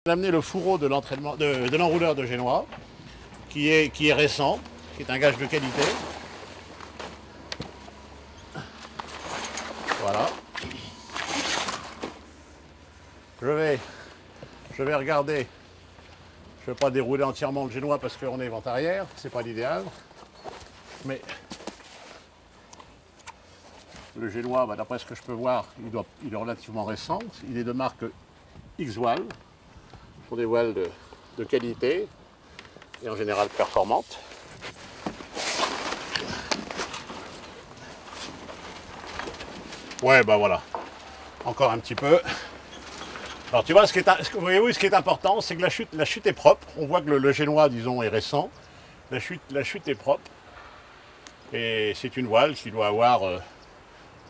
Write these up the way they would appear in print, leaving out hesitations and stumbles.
J'ai amené le fourreau de l'entraînement de l'enrouleur de Génois, qui est récent, qui est un gage de qualité. Voilà. Je vais regarder. Je ne vais pas dérouler entièrement le Génois parce qu'on est vent arrière, c'est pas l'idéal. Mais le Génois, d'après ce que je peux voir, il est relativement récent. Il est de marque X-Voile. Ce sont des voiles de qualité et en général performantes. Ouais, bah voilà. Encore un petit peu. Alors tu vois, ce qui est important, c'est que la chute est propre. On voit que le Génois, disons, est récent. La chute est propre. Et c'est une voile qui doit avoir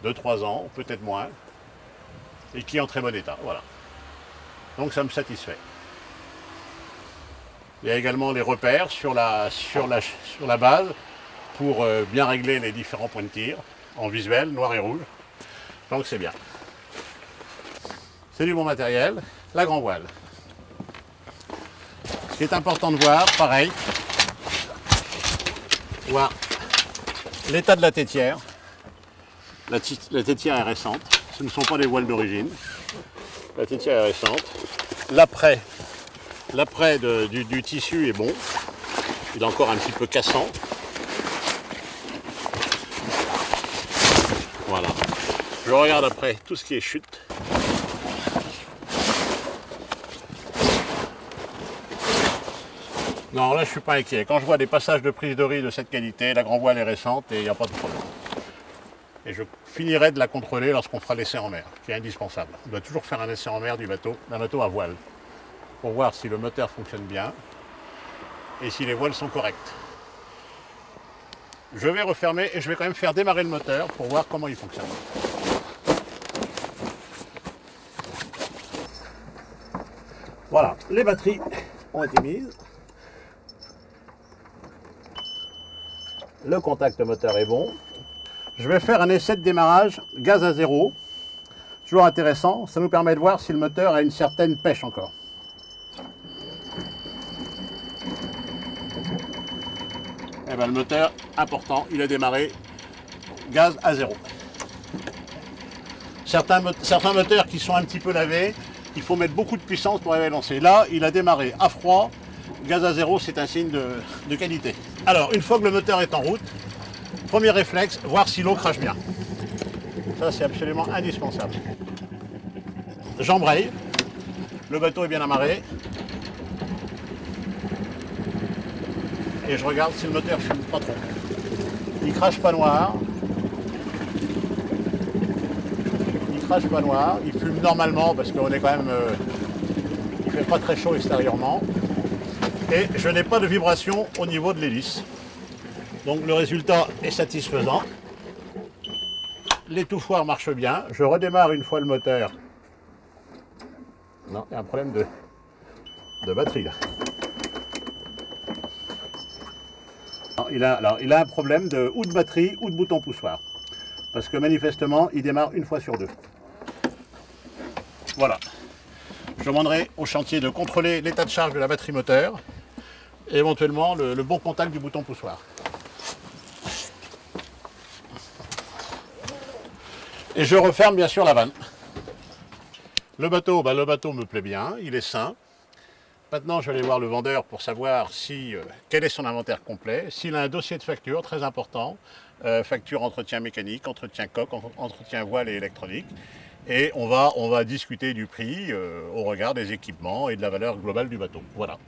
2-3 ans, peut-être moins. Et qui est en très bon état. Voilà. Donc ça me satisfait. Il y a également les repères sur la base pour bien régler les différents points de tir en visuel, noir et rouge. Donc c'est bien. C'est du bon matériel. La grand voile. Ce qui est important de voir, pareil, voir l'état de la tétière. La tétière est récente. Ce ne sont pas des voiles d'origine. La tétière est récente. L'après du tissu est bon. Il est encore un petit peu cassant. Voilà. Je regarde après tout ce qui est chute. Non, là je suis pas inquiet. Quand je vois des passages de prise de riz de cette qualité, la grand voile est récente et il n'y a pas de problème. Et je finirai de la contrôler lorsqu'on fera l'essai en mer, qui est indispensable. On doit toujours faire un essai en mer d'un bateau à voile, pour voir si le moteur fonctionne bien et si les voiles sont correctes. Je vais refermer et je vais quand même faire démarrer le moteur pour voir comment il fonctionne. Voilà, les batteries ont été mises. Le contact moteur est bon. Je vais faire un essai de démarrage gaz à zéro. Toujours intéressant, ça nous permet de voir si le moteur a une certaine pêche encore. Et bien le moteur, important, il a démarré gaz à zéro. Certains moteurs qui sont un petit peu lavés, il faut mettre beaucoup de puissance pour les lancer. Là, il a démarré à froid, gaz à zéro, c'est un signe de qualité. Alors, une fois que le moteur est en route, premier réflexe, voir si l'eau crache bien. Ça, c'est absolument indispensable. J'embraye, le bateau est bien amarré. Et je regarde si le moteur fume pas trop. Il crache pas noir. Il crache pas noir. Il fume normalement parce qu'on est quand même... il fait pas très chaud extérieurement. Et je n'ai pas de vibration au niveau de l'hélice. Donc le résultat est satisfaisant. L'étouffoir marche bien. Je redémarre une fois le moteur. Non, il y a un problème de batterie là. Il a un problème ou de batterie ou de bouton poussoir. Parce que manifestement, il démarre une fois sur deux. Voilà. Je demanderai au chantier de contrôler l'état de charge de la batterie moteur et éventuellement le bon contact du bouton poussoir. Et je referme bien sûr la vanne. Le bateau me plaît bien, il est sain. Maintenant, je vais aller voir le vendeur pour savoir quel est son inventaire complet, s'il a un dossier de facture très important, facture entretien mécanique, entretien coque, entretien voile et électronique. Et on va discuter du prix au regard des équipements et de la valeur globale du bateau. Voilà.